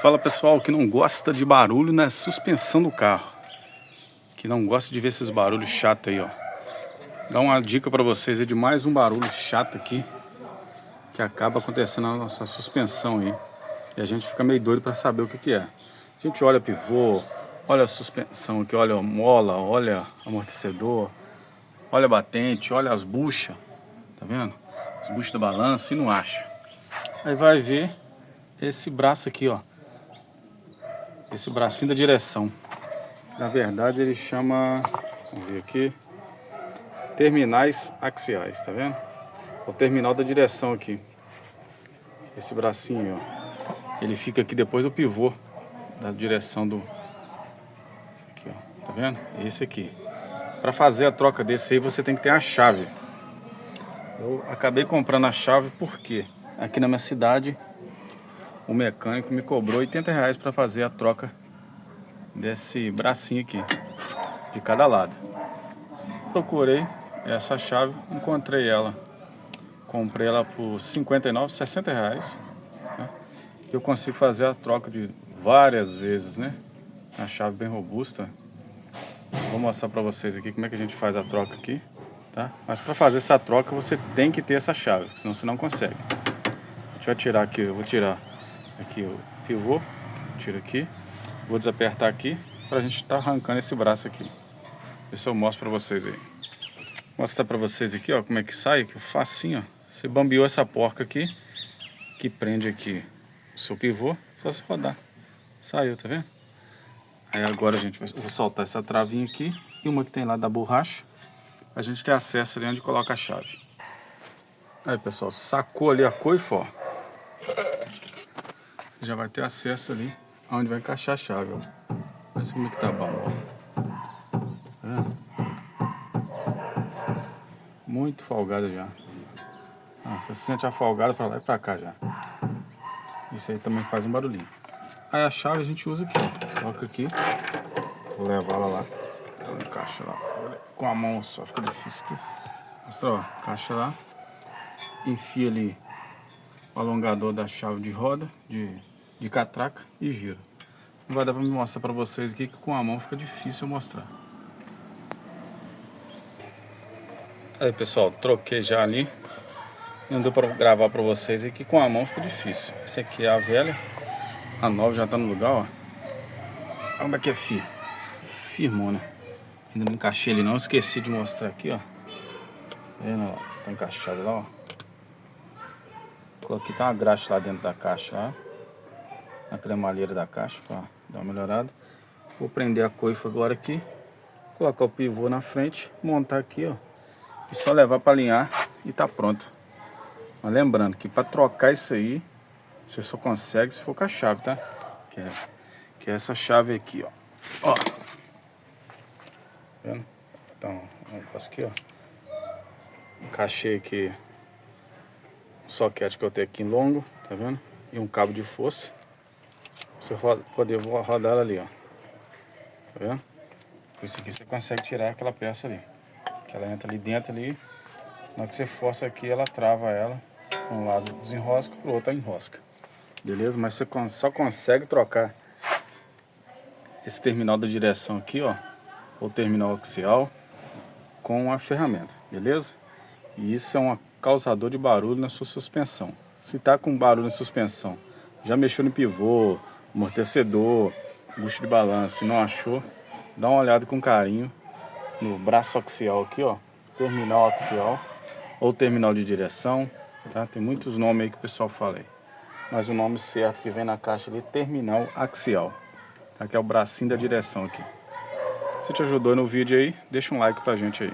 Fala pessoal que não gosta de barulho na suspensão do carro, que não gosta de ver esses barulhos chatos aí, ó. Dá uma dica pra vocês aí de mais um barulho chato aqui que acaba acontecendo na nossa suspensão aí. E a gente fica meio doido pra saber o que que é. A gente olha pivô, olha a suspensão aqui, olha a mola, olha amortecedor, olha a batente, olha as buchas, tá vendo? As buchas da balança e não acha. Aí vai ver esse braço aqui, ó. Esse bracinho da direção. Na verdade ele chama, vamos ver aqui, terminais axiais, tá vendo? O terminal da direção aqui. Esse bracinho, ó. Ele fica aqui depois do pivô da direção do... Aqui, ó. Tá vendo? Esse aqui. Para fazer a troca desse aí você tem que ter a chave. Eu acabei comprando a chave porque aqui na minha cidade o mecânico me cobrou R$80 para fazer a troca desse bracinho aqui, de cada lado. Procurei essa chave, encontrei ela, comprei ela por R$59, R$60, né? Eu consigo fazer a troca de várias vezes, né? Uma chave bem robusta. Vou mostrar para vocês aqui como é que a gente faz a troca aqui, tá? Mas para fazer essa troca você tem que ter essa chave, senão você não consegue. A gente vai tirar aqui, eu vou tirar aqui o pivô, tiro aqui, vou desapertar aqui pra gente estar arrancando esse braço aqui. Ver se eu mostro pra vocês aí. Vou mostrar pra vocês aqui, ó, como é que sai, que facinho, ó. Você bambeou essa porca aqui, que prende aqui o seu pivô, só se rodar. Saiu, tá vendo? Aí agora a gente vai soltar essa travinha aqui e uma que tem lá da borracha, a gente ter acesso ali onde coloca a chave. Aí pessoal, sacou ali a coifa, ó. Você já vai ter acesso ali onde vai encaixar a chave, ó. Olha como é que tá bom, ó. Tá vendo? Muito folgada já. Você se sente afogado pra lá e pra cá já. Isso aí também faz um barulhinho. Aí a chave a gente usa aqui, ó. Coloca aqui. Vou levar ela lá. Ela encaixa lá. Com a mão só, fica difícil aqui. Mostra, ó. Encaixa lá. Enfia ali o alongador da chave de roda, de catraca e gira. Não vai dar pra me mostrar pra vocês aqui que com a mão fica difícil eu mostrar. Aí pessoal, troquei já ali. Não deu pra gravar pra vocês aqui, com a mão fica difícil. Essa aqui é a velha. A nova já tá no lugar, ó. Olha como é que é firmona. Ainda não encaixei ele não, esqueci de mostrar aqui, ó. Tá vendo? Tá encaixado lá, ó. Coloquei, tá uma graxa lá dentro da caixa, ó. Na cremalheira da caixa, pra dar uma melhorada. Vou prender a coifa agora aqui. Colocar o pivô na frente, montar aqui, ó. E só levar para alinhar e tá pronto. Mas lembrando que para trocar isso aí, você só consegue se for com a chave, tá? Que é essa chave aqui, ó. Ó. Tá vendo? Então, um negócio aqui, ó. Encaixei aqui o soquete que eu tenho aqui longo, tá vendo? E um cabo de força. Pra você poder rodar ela ali, ó. Tá vendo? Com isso aqui você consegue tirar aquela peça ali. Que ela entra ali dentro ali. Na hora que você força aqui, ela trava ela. Um lado desenrosca, pro outro enrosca. Beleza? Mas você só consegue trocar esse terminal da direção aqui, ó. Ou terminal axial com a ferramenta. Beleza? E isso é um causador de barulho na sua suspensão. Se tá com barulho na suspensão, já mexeu no pivô, amortecedor, bucho de balanço e não achou, dá uma olhada com carinho no braço axial aqui, ó, terminal axial ou terminal de direção, tá? Tem muitos nomes aí que o pessoal fala aí, mas o nome certo que vem na caixa ali é terminal axial, tá? Que é o bracinho da direção aqui. Se te ajudou no vídeo aí, deixa um like pra gente aí.